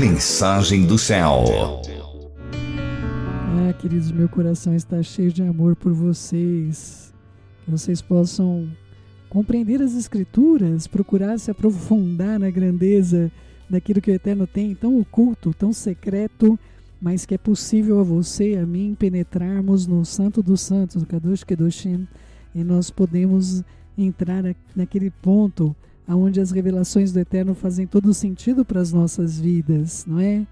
Mensagem do céu. Queridos, meu coração está cheio de amor por vocês. Que vocês possam compreender as Escrituras, procurar se aprofundar na grandeza daquilo que o Eterno tem, tão oculto, tão secreto, mas que é possível a você e a mim penetrarmos no Santo dos Santos, o Kadosh Kedoshim, e nós podemos entrar naquele ponto onde as revelações do Eterno fazem todo sentido para as nossas vidas, não é?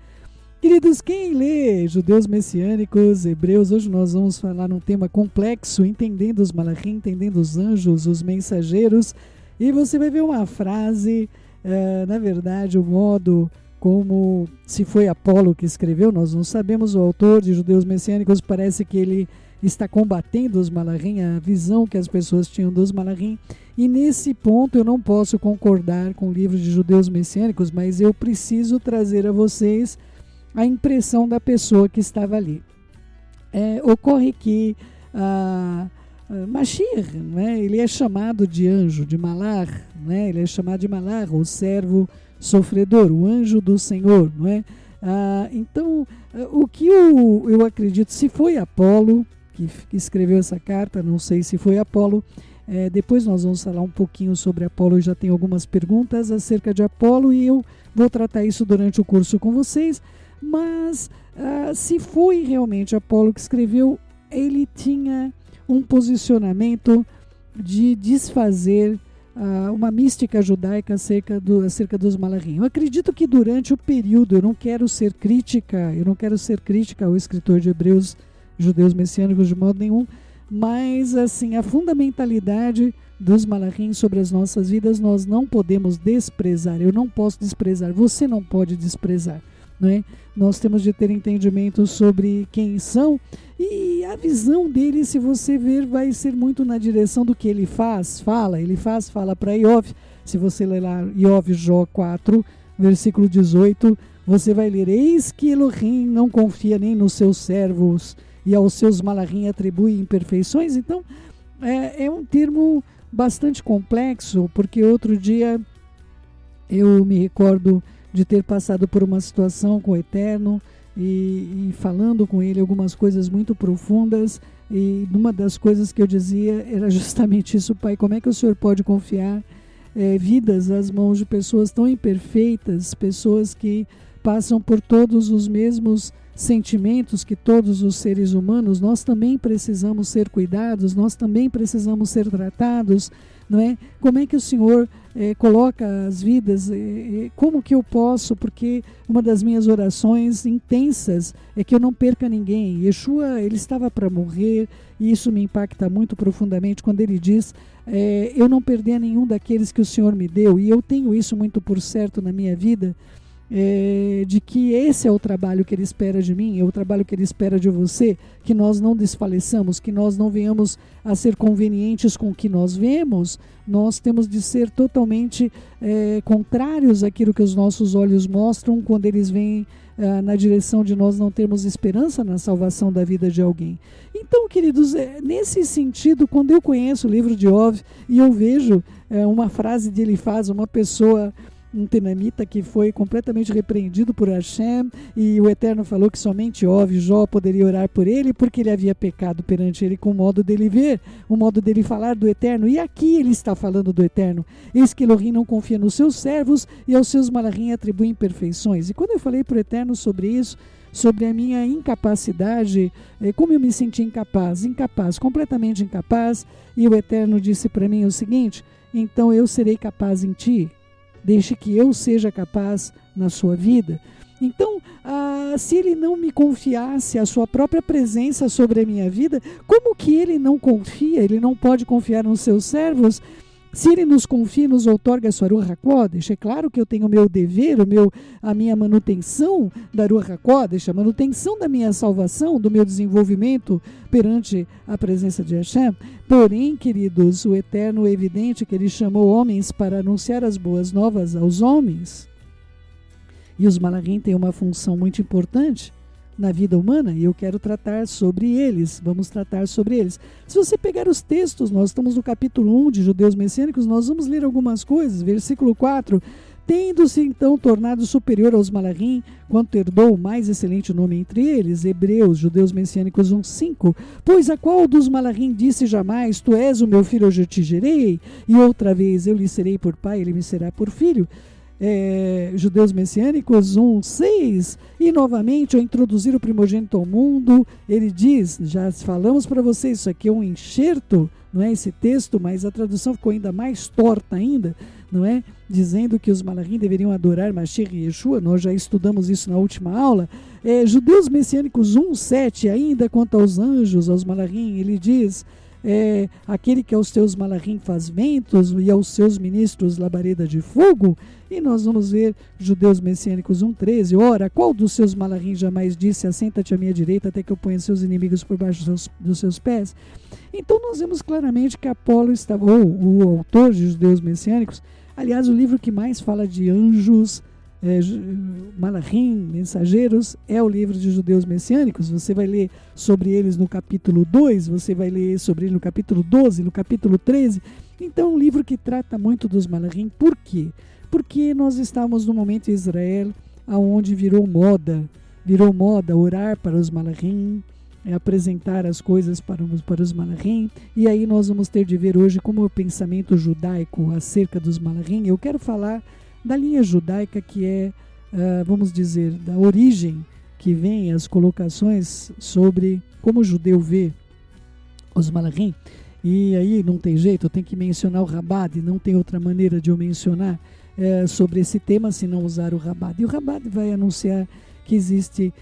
Queridos, quem lê Judeus Messiânicos, Hebreus, hoje nós vamos falar um tema complexo, entendendo os malachim, entendendo os anjos, os mensageiros, e você vai ver uma frase, na verdade, o modo como, se foi Apolo que escreveu, nós não sabemos, o autor de Judeus Messiânicos parece que ele está combatendo os malachim, a visão que as pessoas tinham dos malachim, e nesse ponto eu não posso concordar com o livro de Judeus Messiânicos, mas eu preciso trazer a vocês a impressão da pessoa que estava ali. Ocorre que Mashiach, né, ele é chamado de anjo, de Malach, né, ele é chamado de Malach, o servo sofredor, o anjo do Senhor, não é? Então, o que eu acredito, se foi Apolo que escreveu essa carta, não sei se foi Apolo, depois nós vamos falar um pouquinho sobre Apolo, eu já tenho algumas perguntas acerca de Apolo e eu vou tratar isso durante o curso com vocês, mas se foi realmente Apolo que escreveu, ele tinha um posicionamento de desfazer uma mística judaica acerca dos malachim. Eu acredito que durante o período, eu não quero ser crítica ao escritor de Hebreus, Judeus Messiânicos de modo nenhum, mas assim, a fundamentalidade dos malachim sobre as nossas vidas nós não podemos desprezar. Eu não posso desprezar, você não pode desprezar, não é? Nós temos de ter entendimento sobre quem são, e a visão dele, se você ver, vai ser muito na direção do que ele fala para Iov. Se você ler lá Iov Jó 4, versículo 18, você vai ler: eis que Elohim não confia nem nos seus servos, e aos seus malachim atribui imperfeições. Então é um termo bastante complexo, porque outro dia eu me recordo de ter passado por uma situação com o Eterno e falando com ele algumas coisas muito profundas, e uma das coisas que eu dizia era justamente isso: Pai, como é que o Senhor pode confiar vidas às mãos de pessoas tão imperfeitas, pessoas que passam por todos os mesmos sentimentos que todos os seres humanos? Nós também precisamos ser cuidados, nós também precisamos ser tratados, não é? Como é que o Senhor coloca as vidas, como que eu posso, porque uma das minhas orações intensas é que eu não perca ninguém. Yeshua, ele estava para morrer, e isso me impacta muito profundamente quando ele diz, eu não perder nenhum daqueles que o Senhor me deu, e eu tenho isso muito por certo na minha vida, de que esse é o trabalho que ele espera de mim, é o trabalho que ele espera de você, que nós não desfaleçamos, que nós não venhamos a ser convenientes com o que nós vemos. Nós temos de ser totalmente contrários àquilo que os nossos olhos mostram quando eles vêm na direção de nós não termos esperança na salvação da vida de alguém. Então, queridos, nesse sentido, quando eu conheço o livro de Iov e eu vejo uma frase de Elifaz, uma pessoa, um tenamita que foi completamente repreendido por Hashem, e o Eterno falou que somente Iov e Jó poderia orar por ele, porque ele havia pecado perante ele com o modo dele ver, o modo dele falar do Eterno. E aqui ele está falando do Eterno: eis que Elohim não confia nos seus servos, e aos seus malachim atribui imperfeições. E quando eu falei para o Eterno sobre isso, sobre a minha incapacidade, como eu me senti incapaz, completamente incapaz, e o Eterno disse para mim o seguinte: então eu serei capaz em ti, deixe que eu seja capaz na sua vida. Então, se ele não me confiasse a sua própria presença sobre a minha vida, como que ele não confia? Ele não pode confiar nos seus servos? Se ele nos confia, nos outorga a sua Ruach HaKodesh, é claro que eu tenho o meu dever, a minha manutenção da Ruach HaKodesh, a manutenção da minha salvação, do meu desenvolvimento perante a presença de Hashem. Porém, queridos, o Eterno, é evidente que ele chamou homens para anunciar as boas novas aos homens. E os malachim têm uma função muito importante. na vida humana, e eu quero tratar sobre eles, vamos tratar sobre eles. Se você pegar os textos, nós estamos no capítulo 1 de Judeus Messiânicos, nós vamos ler algumas coisas, versículo 4, tendo-se então tornado superior aos Malachim, quanto herdou o mais excelente nome entre eles, Hebreus, Judeus Messiânicos 1:5, pois a qual dos Malachim disse jamais, tu és o meu filho, hoje eu te gerei, e outra vez eu lhe serei por pai, ele me será por filho. Judeus Messiânicos 1:6, e novamente ao introduzir o primogênito ao mundo, ele diz, já falamos para vocês, isso aqui é um enxerto, não é esse texto, mas a tradução ficou ainda mais torta ainda, não é? Dizendo que os Malachim deveriam adorar Mashiach e Yeshua, nós já estudamos isso na última aula. Judeus Messiânicos 1:7, ainda quanto aos anjos, aos Malachim, ele diz, aquele que aos teus Malachim faz ventos e aos seus ministros labareda de fogo. E nós vamos ver Judeus Messiânicos 1:13, ora, qual dos seus Malachim jamais disse, assenta-te à minha direita até que eu ponha seus inimigos por baixo dos seus pés? Então nós vemos claramente que Apolo estava, ou o autor de Judeus Messiânicos, aliás, o livro que mais fala de anjos, Malachim, mensageiros, é o livro de Judeus Messiânicos. Você vai ler sobre eles no capítulo 2, você vai ler sobre ele no capítulo 12, no capítulo 13. Então é um livro que trata muito dos Malachim. Por quê? Porque nós estamos no momento em Israel onde virou moda orar para os Malachim, apresentar as coisas para os Malachim, e aí nós vamos ter de ver hoje como o pensamento judaico acerca dos Malachim. Eu quero falar da linha judaica que é, vamos dizer, da origem que vem as colocações sobre como o judeu vê os Malachim. E aí não tem jeito, eu tenho que mencionar o Rabad, não tem outra maneira de eu mencionar sobre esse tema se não usar o Rabad. E o Rabad vai anunciar que existe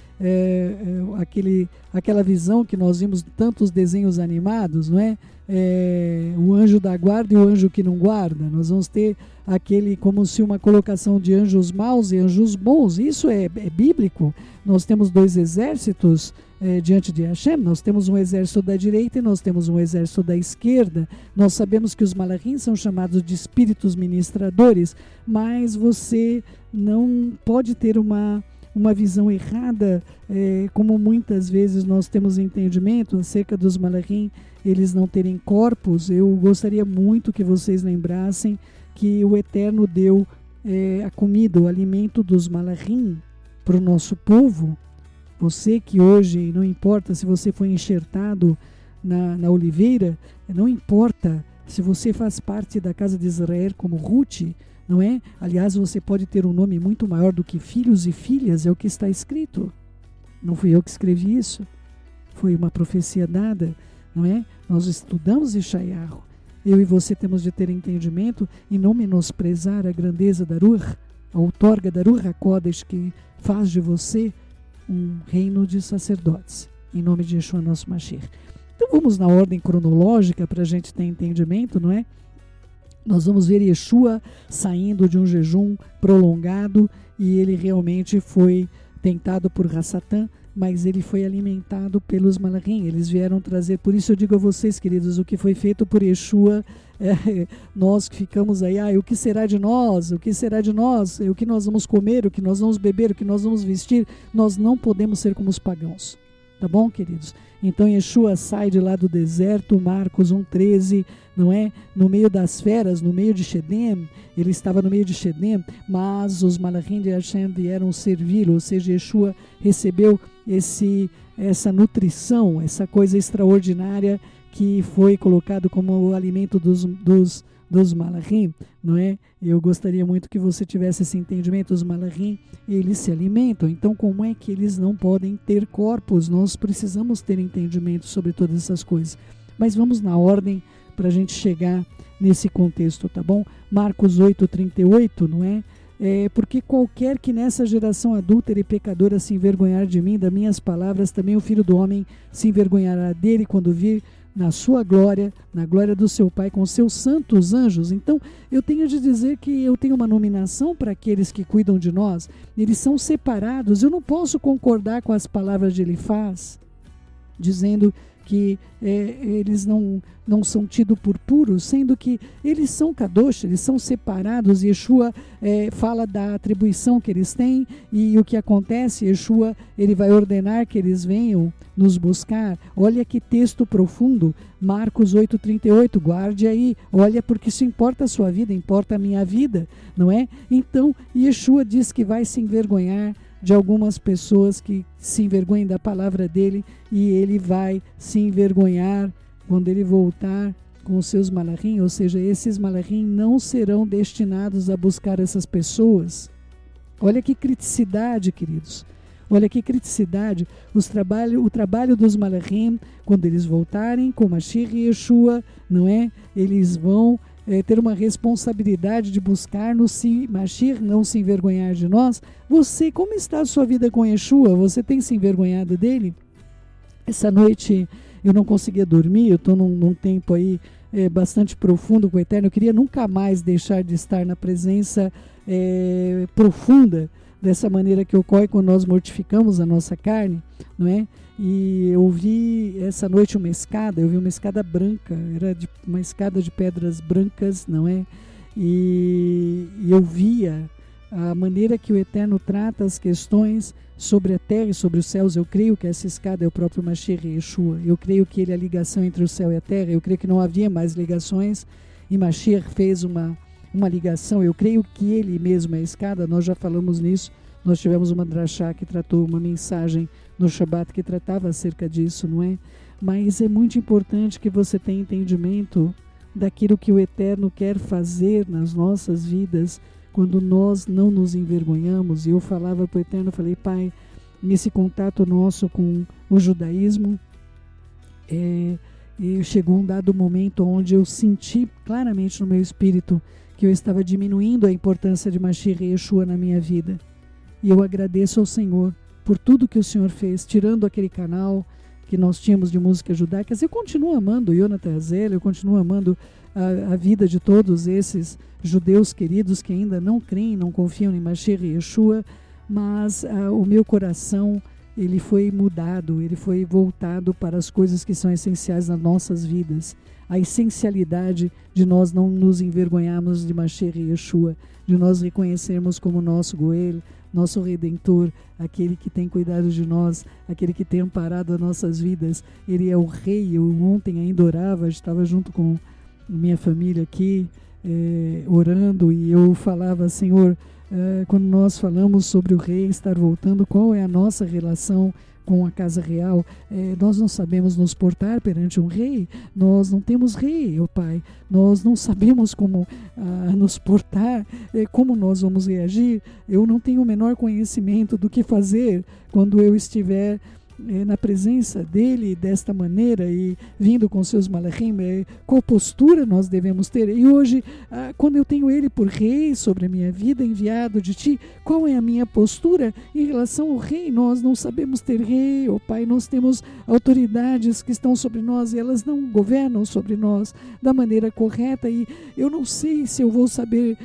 aquela visão que nós vimos tantos desenhos animados, não é? O anjo da guarda e o anjo que não guarda. Nós vamos ter aquele como se uma colocação de anjos maus e anjos bons. Isso é bíblico. Nós temos dois exércitos diante de Hashem. Nós temos um exército da direita e nós temos um exército da esquerda. Nós sabemos que os Malachim são chamados de espíritos ministradores, mas você não pode ter uma visão errada, como muitas vezes nós temos entendimento acerca dos Malachim, eles não terem corpos. Eu gostaria muito que vocês lembrassem que o Eterno deu a comida, o alimento dos Malachim para o nosso povo. Você que hoje, não importa se você foi enxertado na oliveira, não importa se você faz parte da casa de Israel como Ruth, não é? Aliás, você pode ter um nome muito maior do que filhos e filhas, é o que está escrito. Não fui eu que escrevi isso. Foi uma profecia dada, não é? Nós estudamos Yeshayahu. Eu e você temos de ter entendimento e não menosprezar a grandeza da Ruach, a outorga da Ruach HaKodesh, que faz de você um reino de sacerdotes. Em nome de Yeshua, nosso Mashiach. Então vamos na ordem cronológica para a gente ter entendimento, não é? Nós vamos ver Yeshua saindo de um jejum prolongado e ele realmente foi tentado por Hassatã, mas ele foi alimentado pelos Malachim. Eles vieram trazer, por isso eu digo a vocês, queridos, o que foi feito por Yeshua, nós que ficamos aí, o que será de nós? O que será de nós? O que nós vamos comer? O que nós vamos beber? O que nós vamos vestir? Nós não podemos ser como os pagãos. Tá bom, queridos? Então Yeshua sai de lá do deserto, Marcos 1:13, não é? No meio das feras, no meio de Shedem, ele estava no meio de Shedem, mas os Malachim de Hashem vieram servi-lo, ou seja, Yeshua recebeu essa nutrição, essa coisa extraordinária que foi colocado como o alimento dos Malachim, não é? Eu gostaria muito que você tivesse esse entendimento. Os Malachim, eles se alimentam, então como é que eles não podem ter corpos? Nós precisamos ter entendimento sobre todas essas coisas, mas vamos na ordem para a gente chegar nesse contexto, tá bom? Marcos 8:38, não é? Porque qualquer que nessa geração adúltera e pecadora se envergonhar de mim, das minhas palavras, também o Filho do Homem se envergonhará dele quando vir na sua glória, na glória do seu Pai, com seus santos anjos. Então, eu tenho de dizer que eu tenho uma nominação para aqueles que cuidam de nós. Eles são separados. Eu não posso concordar com as palavras de Elifaz, dizendo que eles não são tidos por puros, sendo que eles são kadosh, eles são separados. Yeshua fala da atribuição que eles têm, e o que acontece, Yeshua ele vai ordenar que eles venham nos buscar. Olha que texto profundo, Marcos 8,38, guarde aí, olha, porque isso importa a sua vida, importa a minha vida, não é? Então, Yeshua diz que vai se envergonhar de algumas pessoas que se envergonhem da palavra dele, e ele vai se envergonhar quando ele voltar com os seus malachim, ou seja, esses malachim não serão destinados a buscar essas pessoas. Olha que criticidade, queridos. Olha que criticidade. O trabalho dos malachim, quando eles voltarem com Mashiach e Yeshua, não é? Eles vão ter uma responsabilidade de buscar-nos, se Mashiach não se envergonhar de nós. Você, como está a sua vida com Yeshua? Você tem se envergonhado dele? Essa noite eu não conseguia dormir, eu estou num tempo aí bastante profundo com o Eterno. Eu queria nunca mais deixar de estar na presença profunda, dessa maneira que ocorre quando nós mortificamos a nossa carne, não é? E eu vi essa noite uma escada, eu vi uma escada branca, era uma escada de pedras brancas, não é? E eu via a maneira que o Eterno trata as questões sobre a terra e sobre os céus. Eu creio que essa escada é o próprio Mashiach Yeshua. Eu creio que ele é a ligação entre o céu e a terra. Eu creio que não havia mais ligações e Mashiach fez uma ligação. Eu creio que ele mesmo é a escada. Nós já falamos nisso. Nós tivemos uma drachá que tratou uma mensagem no Shabat que tratava acerca disso, não é? Mas é muito importante que você tenha entendimento daquilo que o Eterno quer fazer nas nossas vidas quando nós não nos envergonhamos. E eu falava para o Eterno, falei, Pai, nesse contato nosso com o judaísmo, chegou um dado momento onde eu senti claramente no meu espírito que eu estava diminuindo a importância de Mashiach e Yeshua na minha vida. E eu agradeço ao Senhor por tudo que o Senhor fez, tirando aquele canal que nós tínhamos de músicas judaicas. Eu continuo amando o Yonatan Azel, eu continuo amando a vida de todos esses judeus queridos que ainda não creem, não confiam em Mashiach e Yeshua, mas o meu coração, ele foi mudado, ele foi voltado para as coisas que são essenciais nas nossas vidas. A essencialidade de nós não nos envergonharmos de Mashiach e Yeshua, de nós reconhecermos como nosso Goel, nosso Redentor, aquele que tem cuidado de nós, aquele que tem amparado as nossas vidas. Ele é o Rei. Eu ontem ainda orava, estava junto com minha família aqui, orando, e eu falava, Senhor, quando nós falamos sobre o Rei estar voltando, qual é a nossa relação com a casa real? Nós não sabemos nos portar perante um rei, nós não temos rei, ó Pai, nós não sabemos como nos portar, como nós vamos reagir. Eu não tenho o menor conhecimento do que fazer quando eu estiver na presença dele desta maneira e vindo com seus malachim, qual postura nós devemos ter. E hoje, quando eu tenho ele por rei sobre a minha vida, enviado de ti, qual é a minha postura em relação ao rei? Nós não sabemos ter rei, ó Pai, nós temos autoridades que estão sobre nós e elas não governam sobre nós da maneira correta, e eu não sei se eu vou saber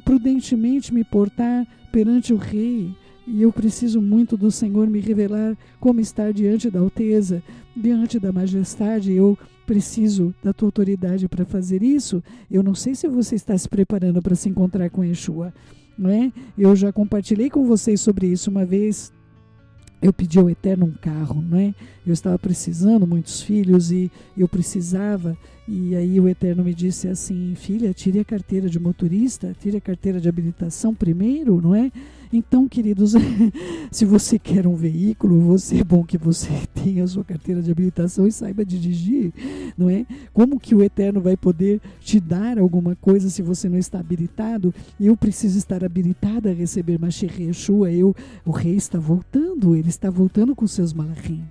prudentemente me portar perante o rei. E eu preciso muito do Senhor me revelar como estar diante da alteza, diante da majestade. Eu preciso da tua autoridade para fazer isso. Eu não sei se você está se preparando para se encontrar com Yeshua, não é? Eu já compartilhei com vocês sobre isso uma vez. Eu pedi ao Eterno um carro, não é? Eu estava precisando, muitos filhos, e eu precisava, e aí o Eterno me disse assim, filha, tire a carteira de motorista, tire a carteira de habilitação primeiro, não é? Então, queridos, se você quer um veículo, é bom que você tenha a sua carteira de habilitação e saiba dirigir, não é? Como que o Eterno vai poder te dar alguma coisa se você não está habilitado? Eu preciso estar habilitada a receber Mashiach Yeshua. O rei está voltando, ele está voltando com seus malachim.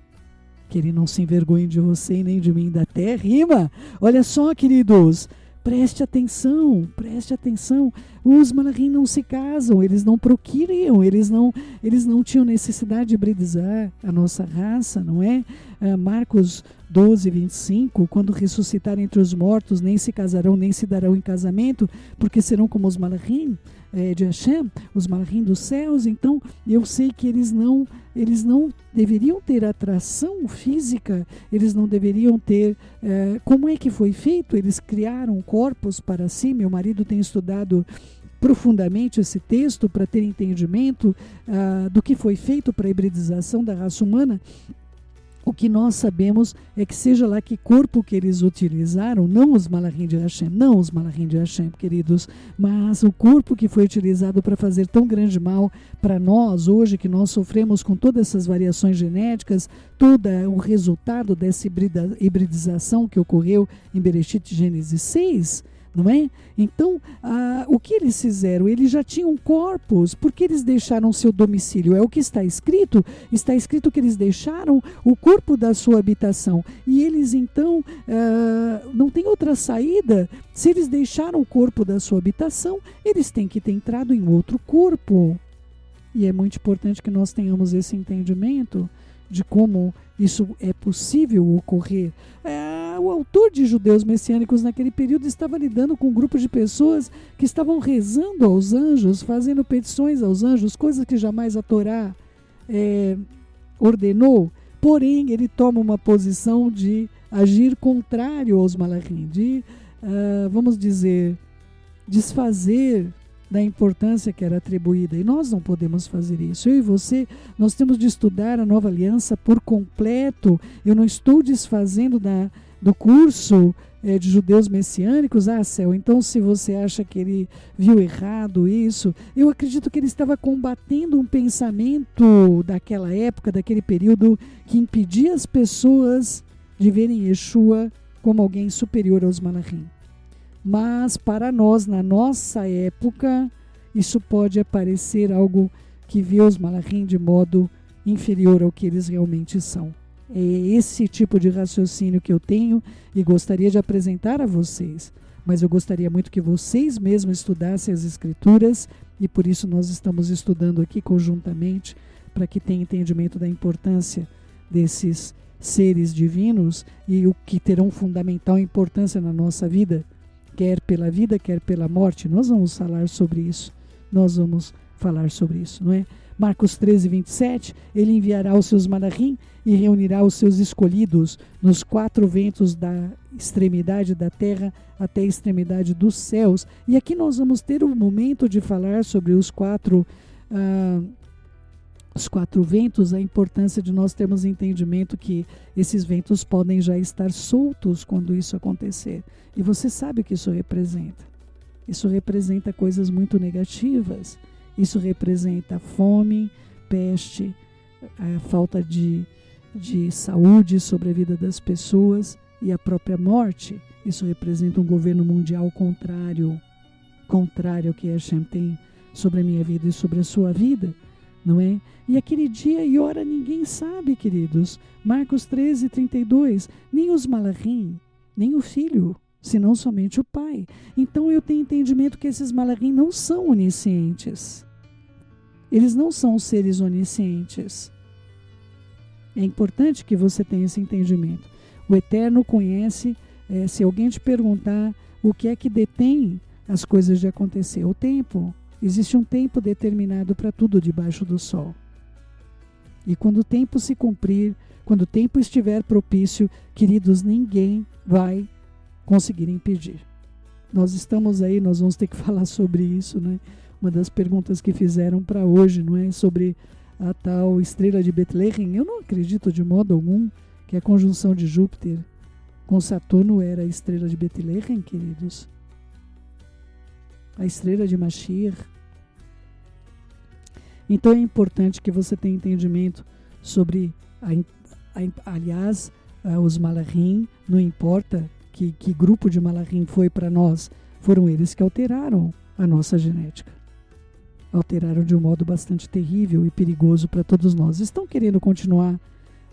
Que ele não se envergonhe de você e nem de mim da terra. Rima! Olha só, queridos, preste atenção. Os malachim não se casam, eles não procriam, eles não tinham necessidade de hibridizar a nossa raça, não é? Marcos 12, 25, quando ressuscitarem entre os mortos, nem se casarão, nem se darão em casamento, porque serão como os malachim. de Hashem, os Malachim dos céus. Então eu sei que eles não deveriam ter atração física, eles não deveriam ter... como é que foi feito? Eles criaram corpos para si. Meu marido tem estudado profundamente esse texto para ter entendimento do que foi feito para a hibridização da raça humana. O que nós sabemos é que seja lá que corpo que eles utilizaram, não os Malachim de Hashem, queridos, mas o corpo que foi utilizado para fazer tão grande mal para nós hoje, que nós sofremos com todas essas variações genéticas, todo o resultado dessa hibridização que ocorreu em Bereshit Gênesis 6, não é? Então, o que eles fizeram? Eles já tinham corpos, porque eles deixaram seu domicílio? É o que está escrito que eles deixaram o corpo da sua habitação, e eles então não tem outra saída. Se eles deixaram o corpo da sua habitação, eles têm que ter entrado em outro corpo, e é muito importante que nós tenhamos esse entendimento de como isso é possível ocorrer. O autor de Judeus Messiânicos naquele período estava lidando com um grupo de pessoas que estavam rezando aos anjos, fazendo petições aos anjos, coisas que jamais a Torá ordenou. Porém, ele toma uma posição de agir contrário aos Malachim, de, vamos dizer, desfazer da importância que era atribuída, e nós não podemos fazer isso. Eu e você, nós temos de estudar a Nova Aliança por completo. Eu não estou desfazendo do curso de Judeus Messiânicos. Céu, então se você acha que ele viu errado isso, eu acredito que ele estava combatendo um pensamento daquela época, daquele período, que impedia as pessoas de verem Yeshua como alguém superior aos Malachim. Mas para nós, na nossa época, isso pode parecer algo que vê os Malachim de modo inferior ao que eles realmente são. É esse tipo de raciocínio que eu tenho e gostaria de apresentar a vocês. Mas eu gostaria muito que vocês mesmos estudassem as Escrituras, e por isso nós estamos estudando aqui conjuntamente, para que tenham entendimento da importância desses seres divinos e o que terão fundamental importância na nossa vida, quer pela vida, quer pela morte. Nós vamos falar sobre isso. Não é? Marcos 13, 27, ele enviará os seus Malachim e reunirá os seus escolhidos nos 4 ventos da extremidade da terra até a extremidade dos céus. E aqui nós vamos ter um momento de falar sobre os quatro ventos, a importância de nós termos entendimento que esses ventos podem já estar soltos quando isso acontecer. E você sabe o que isso representa. Isso representa coisas muito negativas. Isso representa fome, peste, a falta de saúde sobre a vida das pessoas e a própria morte. Isso representa um governo mundial contrário ao que Hashem tem sobre a minha vida e sobre a sua vida. Não é? E aquele dia e hora ninguém sabe, queridos. Marcos 13, 32. Nem os Malachim, nem o Filho, senão somente o Pai. Então eu tenho entendimento que esses Malachim não são oniscientes. Eles não são seres oniscientes. É importante que você tenha esse entendimento. O Eterno conhece, se alguém te perguntar o que é que detém as coisas de acontecer, o tempo. Existe um tempo determinado para tudo debaixo do sol. E quando o tempo se cumprir, quando o tempo estiver propício, queridos, ninguém vai conseguir impedir. Nós estamos aí, nós vamos ter que falar sobre isso, né? Uma das perguntas que fizeram para hoje, não é? Sobre a tal estrela de Betlehem. Eu não acredito de modo algum que a conjunção de Júpiter com Saturno era a estrela de Betlehem, queridos. A estrela de Mashiach. Então é importante que você tenha entendimento sobre, aliás, os Malachim, não importa que grupo de Malachim foi para nós, foram eles que alteraram a nossa genética. Alteraram de um modo bastante terrível e perigoso para todos nós. Estão querendo continuar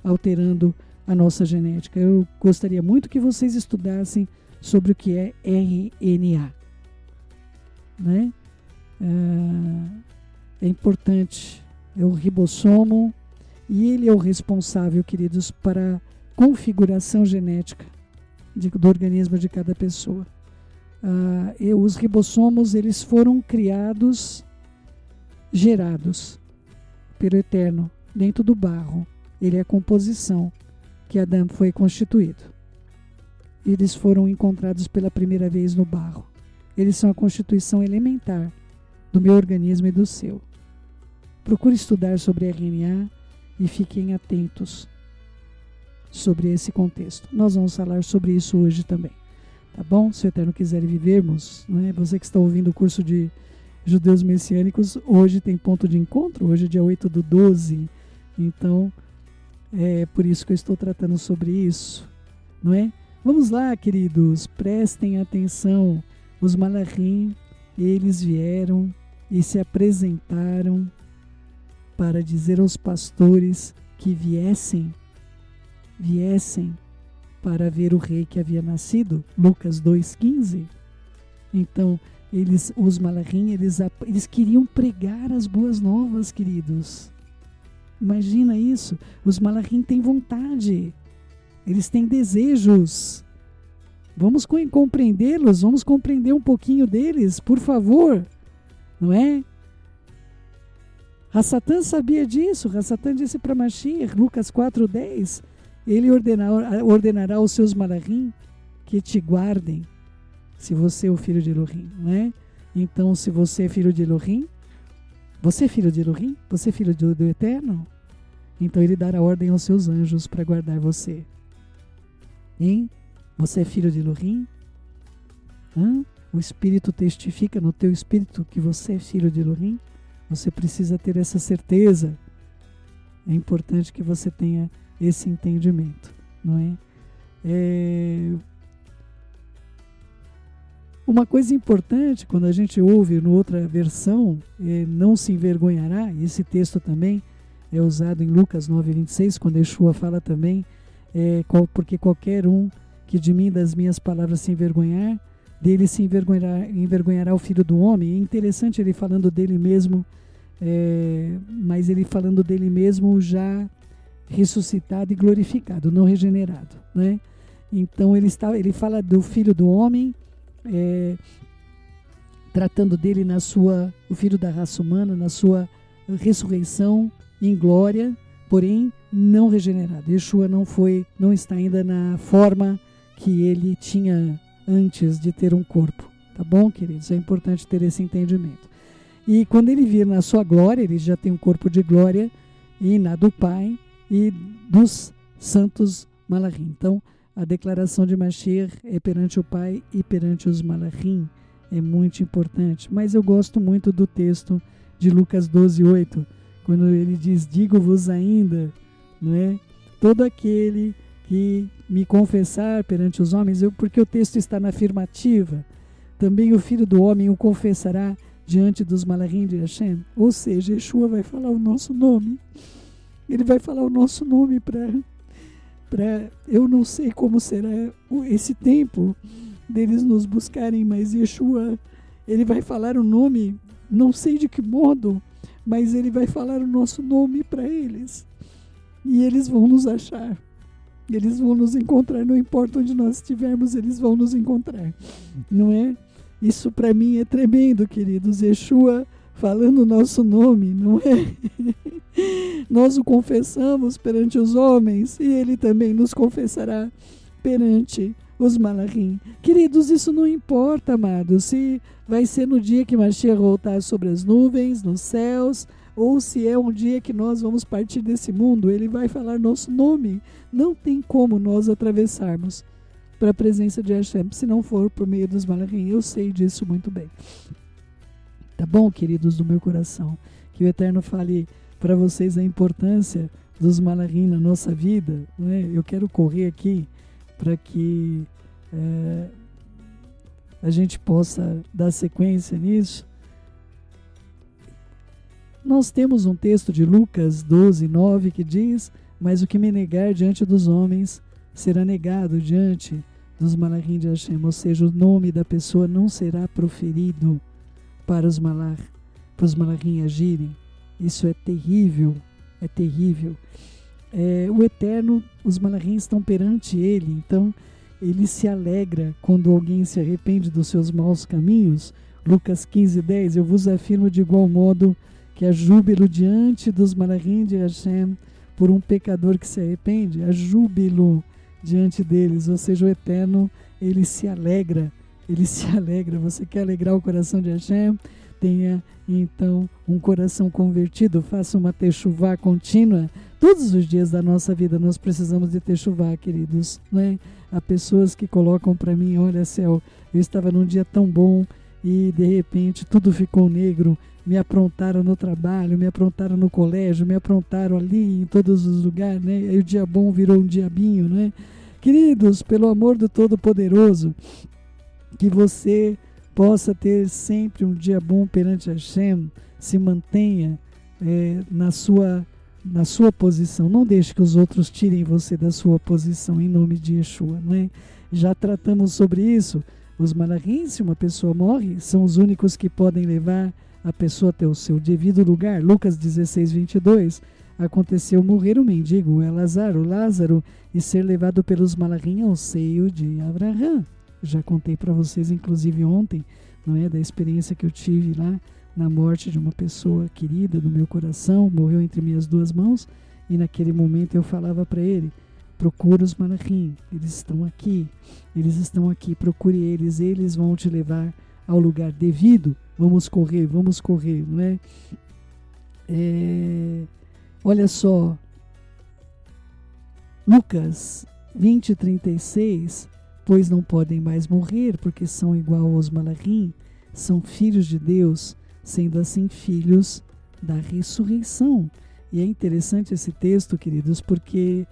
alterando a nossa genética. Eu gostaria muito que vocês estudassem sobre o que é RNA. Né? É importante, é o ribossomo, e ele é o responsável, queridos, para a configuração genética do organismo de cada pessoa. e os ribossomos, eles foram gerados pelo Eterno, dentro do barro. Ele é a composição que Adão foi constituído. Eles foram encontrados pela primeira vez no barro. Eles são a constituição elementar do meu organismo e do seu. Procure estudar sobre RNA e fiquem atentos sobre esse contexto. Nós vamos falar sobre isso hoje também. Tá bom? Se o Eterno quiser vivermos, né? Você que está ouvindo o curso de Judeus Messiânicos, hoje tem ponto de encontro, hoje é dia 8/12. Então, é por isso que eu estou tratando sobre isso, não é? Vamos lá, queridos, prestem atenção. Os Malachim, eles vieram e se apresentaram para dizer aos pastores que viessem para ver o rei que havia nascido, Lucas 2,15. Então, os Malachim, eles queriam pregar as boas novas, queridos. Imagina isso, os Malachim têm vontade, eles têm desejos. Vamos compreendê-los, vamos compreender um pouquinho deles, por favor, não é? Hassatan sabia disso. Hassatan disse para Mashiach, Lucas 4,10, ele ordenará aos seus malachim que te guardem, se você é o filho de Elohim, não é? Então, se você é filho de Elohim, você é filho de Elohim? Você é filho do Eterno? Então ele dará ordem aos seus anjos para guardar você. Hein? Você é filho de Elohim? O Espírito testifica no teu espírito que você é filho de Elohim? Você precisa ter essa certeza. É importante que você tenha esse entendimento, não é? Uma coisa importante, quando a gente ouve em outra versão, não se envergonhará, e esse texto também é usado em Lucas 9,26, quando Yeshua fala também, porque qualquer um que de mim das minhas palavras se envergonhar, dele se envergonhará o Filho do Homem. É interessante ele falando dele mesmo, mas ele falando dele mesmo já ressuscitado e glorificado, não regenerado, né? Então ele fala do Filho do Homem, tratando dele o Filho da raça humana, na sua ressurreição em glória, porém não regenerado. Yeshua não está ainda na forma que ele tinha antes de ter um corpo, tá bom, queridos? É importante ter esse entendimento. E quando ele vir na sua glória, ele já tem um corpo de glória, e na do Pai e dos santos malachim. Então, a declaração de Mashiach é perante o Pai e perante os malachim. É muito importante. Mas eu gosto muito do texto de Lucas 12:8, quando ele diz, digo-vos ainda, não é? Todo aquele que me confessar perante os homens, porque o texto está na afirmativa, também o Filho do Homem o confessará diante dos malachim de Hashem. Ou seja, Yeshua vai falar o nosso nome. Ele vai falar o nosso nome para eu não sei como será esse tempo deles nos buscarem, mas Yeshua, ele vai falar o nome, não sei de que modo, mas ele vai falar o nosso nome para eles. E eles vão nos achar. Eles vão nos encontrar, não importa onde nós estivermos, eles vão nos encontrar. Não é? Isso para mim é tremendo, queridos. Yeshua falando o nosso nome, não é? Nós o confessamos perante os homens e ele também nos confessará perante os malachim. Queridos, isso não importa, amados, se vai ser no dia que Mashiach voltar sobre as nuvens, nos céus, ou se é um dia que nós vamos partir desse mundo, ele vai falar nosso nome. Não tem como nós atravessarmos para a presença de Hashem, se não for por meio dos malachim. Eu sei disso muito bem. Tá bom, queridos do meu coração? Que o Eterno fale para vocês a importância dos malachim na nossa vida, não é? Eu quero correr aqui para que a gente possa dar sequência nisso. Nós temos um texto de Lucas 12:9 que diz, mas o que me negar diante dos homens será negado diante dos malachim de Hashem, ou seja, o nome da pessoa não será proferido para os malachim agirem. Isso é terrível, é terrível. O Eterno, os malachim estão perante ele, então ele se alegra quando alguém se arrepende dos seus maus caminhos. Lucas 15:10, eu vos afirmo de igual modo que há júbilo diante dos malachim de Hashem por um pecador que se arrepende, há júbilo diante deles, ou seja, o Eterno, ele se alegra. Você quer alegrar o coração de Hashem? Tenha então um coração convertido, faça uma techuvá contínua. Todos os dias da nossa vida nós precisamos de techuvá, queridos, né? Há pessoas que colocam para mim, olha céu, eu estava num dia tão bom e de repente tudo ficou negro, me aprontaram no trabalho, me aprontaram no colégio, me aprontaram ali em todos os lugares, né? Aí o dia bom virou um diabinho, né? Queridos, pelo amor do Todo-Poderoso, que você possa ter sempre um dia bom perante Hashem, se mantenha na sua posição, não deixe que os outros tirem você da sua posição, em nome de Yeshua, não é? Já tratamos sobre isso. Os malachim, se uma pessoa morre, são os únicos que podem levar a pessoa até o seu devido lugar. Lucas 16:22, aconteceu morrer o mendigo, o Lázaro, e ser levado pelos malachim ao seio de Abraão. Já contei para vocês, inclusive ontem, não é, da experiência que eu tive lá na morte de uma pessoa querida do meu coração, morreu entre minhas duas mãos, e naquele momento eu falava para ele, procura os malachim, eles estão aqui, procure eles vão te levar ao lugar devido, vamos correr, não é? Olha só, Lucas 20:36, pois não podem mais morrer, porque são igual aos malachim, são filhos de Deus, sendo assim filhos da ressurreição. E é interessante esse texto, queridos, porque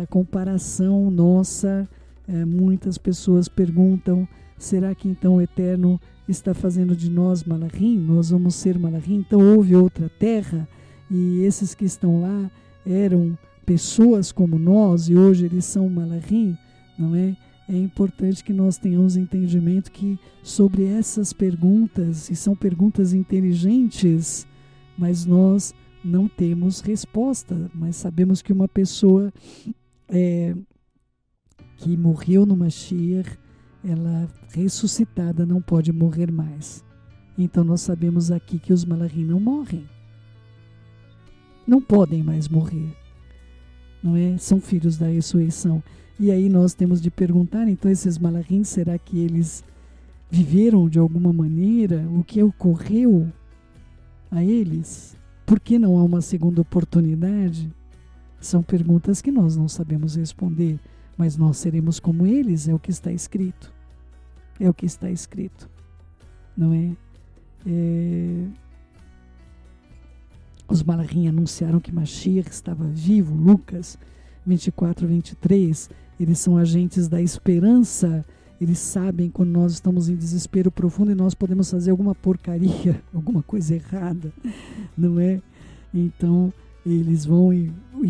a comparação nossa, muitas pessoas perguntam, será que então o Eterno está fazendo de nós malachim? Nós vamos ser malachim? Então houve outra terra, e esses que estão lá eram pessoas como nós, e hoje eles são malachim, não é? É importante que nós tenhamos entendimento que sobre essas perguntas, e são perguntas inteligentes, mas nós não temos resposta, mas sabemos que uma pessoa que morreu no Mashiach, ela ressuscitada não pode morrer mais. Então nós sabemos aqui que os malachim não morrem, não podem mais morrer, não é? São filhos da ressurreição. E aí nós temos de perguntar, então esses malachim, será que eles viveram de alguma maneira? O que ocorreu a eles? Por que não há uma segunda oportunidade? São perguntas que nós não sabemos responder, mas nós seremos como eles, é o que está escrito. É o que está escrito, não é? Os malachim anunciaram que Mashiach estava vivo, Lucas 24:23, eles são agentes da esperança, eles sabem quando nós estamos em desespero profundo e nós podemos fazer alguma porcaria, alguma coisa errada, não é? Então, eles vão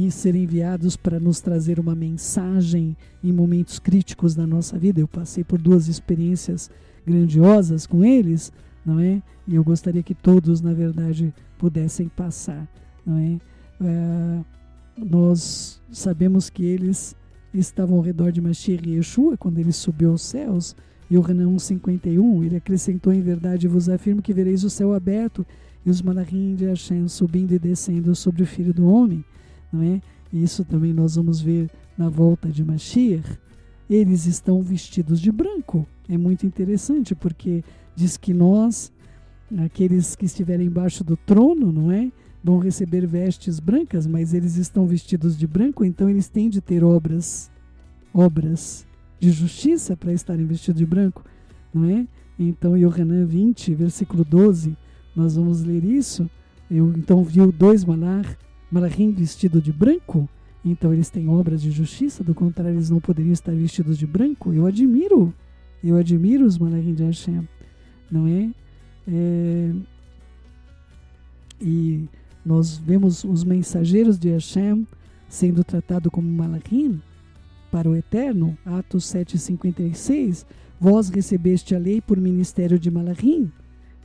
ser enviados para nos trazer uma mensagem em momentos críticos da nossa vida. Eu passei por 2 experiências grandiosas com eles, não é? E eu gostaria que todos, na verdade, pudessem passar, não é? Nós sabemos que eles estavam ao redor de Mashiach e Yeshua quando ele subiu aos céus. Yohanan 1:51, ele acrescentou, em verdade vos afirmo que vereis o céu aberto e os malachim de Hashem subindo e descendo sobre o Filho do Homem, não é? Isso também nós vamos ver na volta de Mashiach. Eles estão vestidos de branco. É muito interessante porque diz que nós, aqueles que estiverem embaixo do trono, não é? Vão receber vestes brancas, mas eles estão vestidos de branco, então eles têm de ter obras de justiça para estarem vestidos de branco, não é? Então, Yohanan 20, versículo 12, nós vamos ler isso. Eu então vi 2 malachim vestidos de branco, então eles têm obras de justiça, do contrário eles não poderiam estar vestidos de branco. Eu admiro os malachim de Hashem, não é? E nós vemos os mensageiros de Hashem sendo tratados como malachim para o Eterno. Atos 7:56, vós recebeste a lei por ministério de malachim,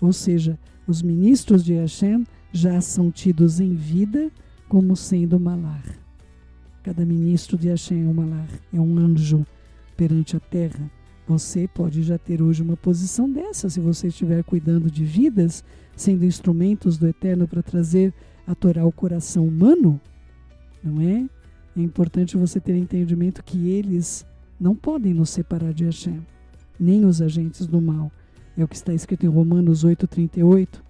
ou seja, os ministros de Hashem já são tidos em vida como sendo malach. Cada ministro de Hashem é um malach, é um anjo, perante a terra. Você pode já ter hoje uma posição dessa, se você estiver cuidando de vidas, sendo instrumentos do Eterno para trazer a Torá ao coração humano, não é? É importante você ter entendimento que eles não podem nos separar de Hashem, nem os agentes do mal. É o que está escrito em Romanos 8:38.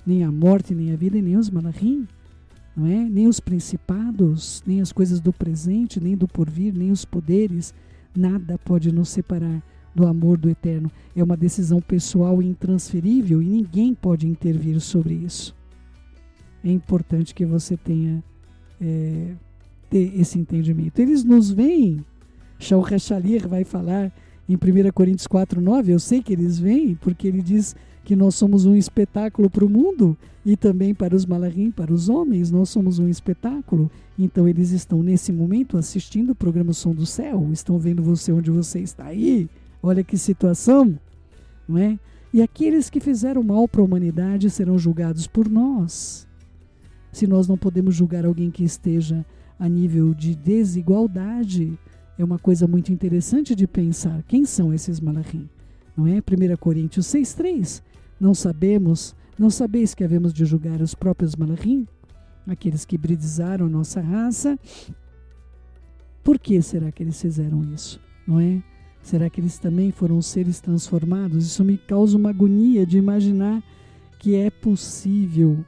Nem a morte, nem a vida, e nem os malachim, não é? Nem os principados, nem as coisas do presente, nem do porvir, nem os poderes, nada pode nos separar do amor do Eterno. É uma decisão pessoal e intransferível e ninguém pode intervir sobre isso. É importante que você tenha ter esse entendimento. Eles nos veem, Shaul Hashalir vai falar em 1 Coríntios 4:9, eu sei que eles veem, porque ele diz que nós somos um espetáculo para o mundo e também para os malachim, para os homens, nós somos um espetáculo. Então eles estão nesse momento assistindo o programa Som do Céu, estão vendo você onde você está aí. Olha que situação, não é? E aqueles que fizeram mal para a humanidade serão julgados por nós. Se nós não podemos julgar alguém que esteja a nível de desigualdade, é uma coisa muito interessante de pensar. Quem são esses malachim? Não é? 1 Coríntios 6:3. Não sabeis que havemos de julgar os próprios malachim? Aqueles que hibridizaram a nossa raça. Por que será que eles fizeram isso? Não é? Será que eles também foram seres transformados? Isso me causa uma agonia de imaginar que é possível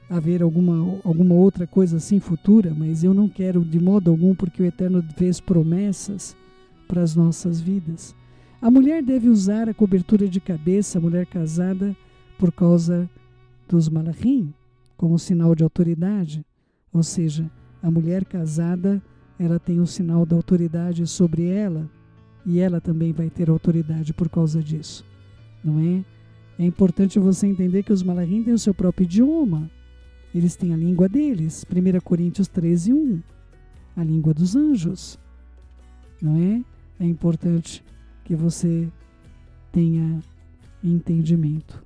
haver alguma outra coisa assim futura, mas eu não quero de modo algum, porque o Eterno fez promessas para as nossas vidas. A mulher deve usar a cobertura de cabeça, a mulher casada, por causa dos malachim, como sinal de autoridade. Ou seja, a mulher casada, ela tem o sinal da autoridade sobre ela, e ela também vai ter autoridade por causa disso, não é? É importante você entender que os malachim têm o seu próprio idioma. Eles têm a língua deles. 1 Coríntios 13:1. A língua dos anjos. Não é? É importante que você tenha entendimento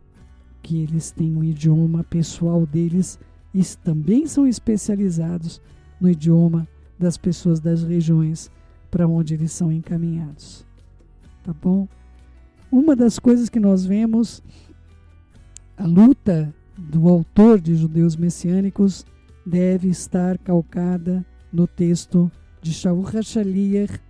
que eles têm um idioma pessoal deles e também são especializados no idioma das pessoas das regiões para onde eles são encaminhados. Tá bom? Uma das coisas que nós vemos, a luta do autor de Judeus Messiânicos deve estar calcada no texto de Shaul Hashalir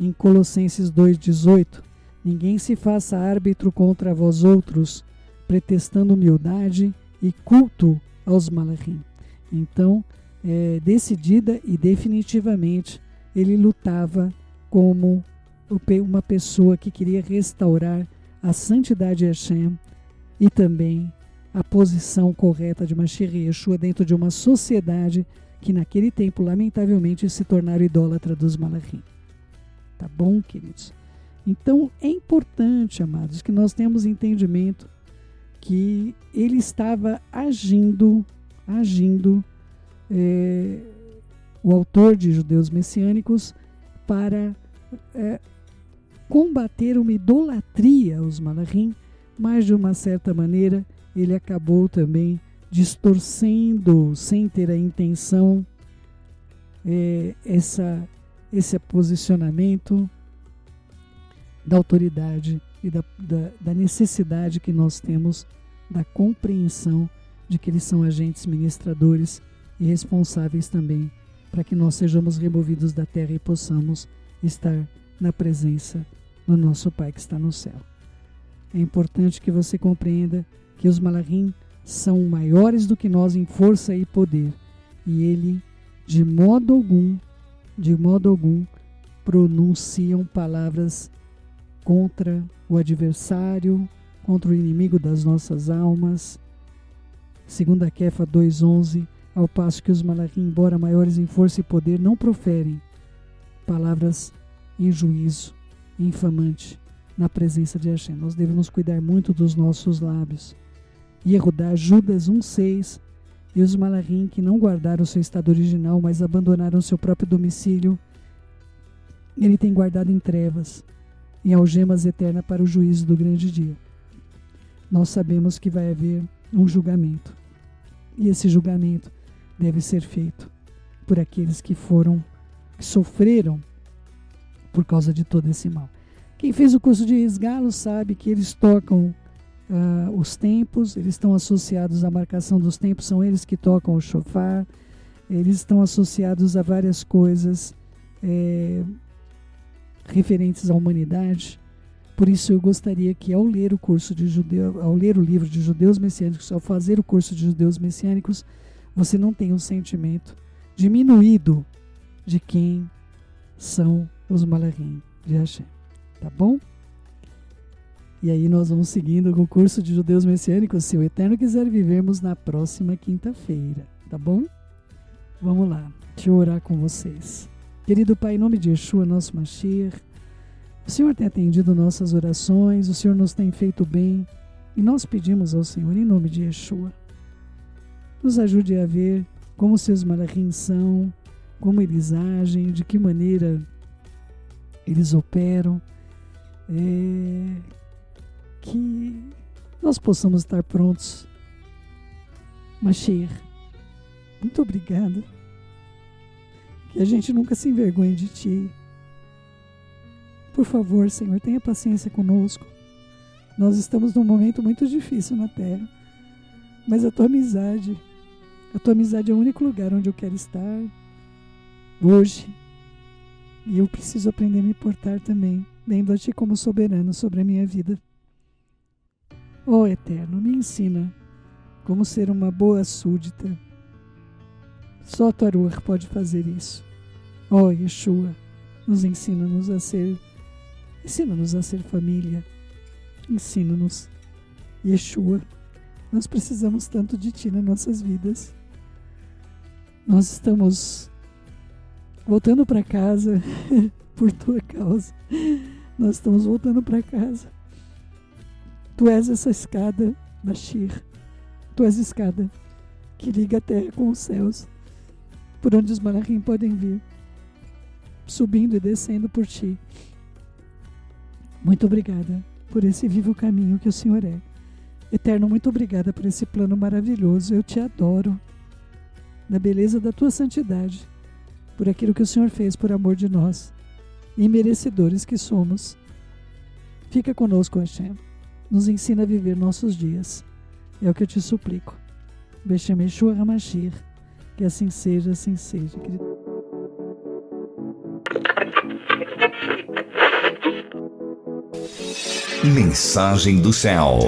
em Colossenses 2:18. Ninguém se faça árbitro contra vós outros, pretextando humildade e culto aos malachim. Então, decidida e definitivamente, ele lutava como uma pessoa que queria restaurar a santidade de Hashem e também a posição correta de Mashiach e Yeshua dentro de uma sociedade que naquele tempo, lamentavelmente, se tornaram idólatra dos malachim. Tá bom, queridos? Então, é importante, amados, que nós tenhamos entendimento que ele estava agindo, o autor de Judeus Messiânicos, para combater uma idolatria aos malachim, mas de uma certa maneira ele acabou também distorcendo, sem ter a intenção, esse posicionamento da autoridade e da necessidade que nós temos da compreensão de que eles são agentes ministradores e responsáveis também para que nós sejamos removidos da terra e possamos estar na presença do nosso Pai que está no céu. É importante que você compreenda que os malachim são maiores do que nós em força e poder, e ele de modo algum pronunciam palavras contra o adversário, contra o inimigo das nossas almas. 2 Kefa 2:11, ao passo que os malachim, embora maiores em força e poder, não proferem palavras em juízo, infamante, na presença de Hashem. Nós devemos cuidar muito dos nossos lábios. Yehudá, Judas 1:6, e os malachim que não guardaram seu estado original, mas abandonaram seu próprio domicílio, ele tem guardado em trevas, em algemas eternas para o juízo do grande dia. Nós sabemos que vai haver um julgamento, e esse julgamento deve ser feito por aqueles que foram que sofreram por causa de todo esse mal. Quem fez o curso de esgalo sabe que eles tocam os tempos, eles estão associados à marcação dos tempos, são eles que tocam o shofar, eles estão associados a várias coisas referentes à humanidade. Por isso eu gostaria que ao ler ao ler o livro de Judeus Messiânicos, ao fazer o curso de Judeus Messiânicos, você não tenha um sentimento diminuído de quem são os Malachim de Hashem. Tá bom? E aí nós vamos seguindo com o curso de Judeus Messiânicos, se o Eterno quiser vivermos na próxima quinta-feira. Tá bom? Vamos lá, deixa eu orar com vocês. Querido Pai, em nome de Yeshua, nosso Mashiach, o Senhor tem atendido nossas orações, o Senhor nos tem feito bem, e nós pedimos ao Senhor, em nome de Yeshua, nos ajude a ver como seus malachim são, como eles agem, de que maneira eles operam, que nós possamos estar prontos. Mashiach, muito obrigada, que a gente nunca se envergonhe de Ti. Por favor, Senhor, tenha paciência conosco. Nós estamos num momento muito difícil na Terra, mas a Tua amizade é o único lugar onde eu quero estar hoje. E eu preciso aprender a me portar também, vendo a Ti como soberano sobre a minha vida. Ó Eterno, me ensina como ser uma boa súdita. Só a Tua Ruach pode fazer isso. Ó Yeshua, ensina-nos a ser família. Ensina-nos. Yeshua, nós precisamos tanto de Ti nas nossas vidas. Nós estamos voltando para casa por Tua causa. Nós estamos voltando para casa. Tu és essa escada, Mashiach. Tu és a escada que liga a terra com os céus, por onde os malachim podem vir, subindo e descendo por Ti. Muito obrigada por esse vivo caminho que o Senhor é. Eterno, muito obrigada por esse plano maravilhoso. Eu Te adoro, na beleza da Tua santidade, por aquilo que o Senhor fez por amor de nós, e merecedores que somos. Fica conosco, Hashem. Nos ensina a viver nossos dias. É o que eu Te suplico. Beshem Yeshua HaMashiach. Que assim seja, querido. Mensagem do Céu.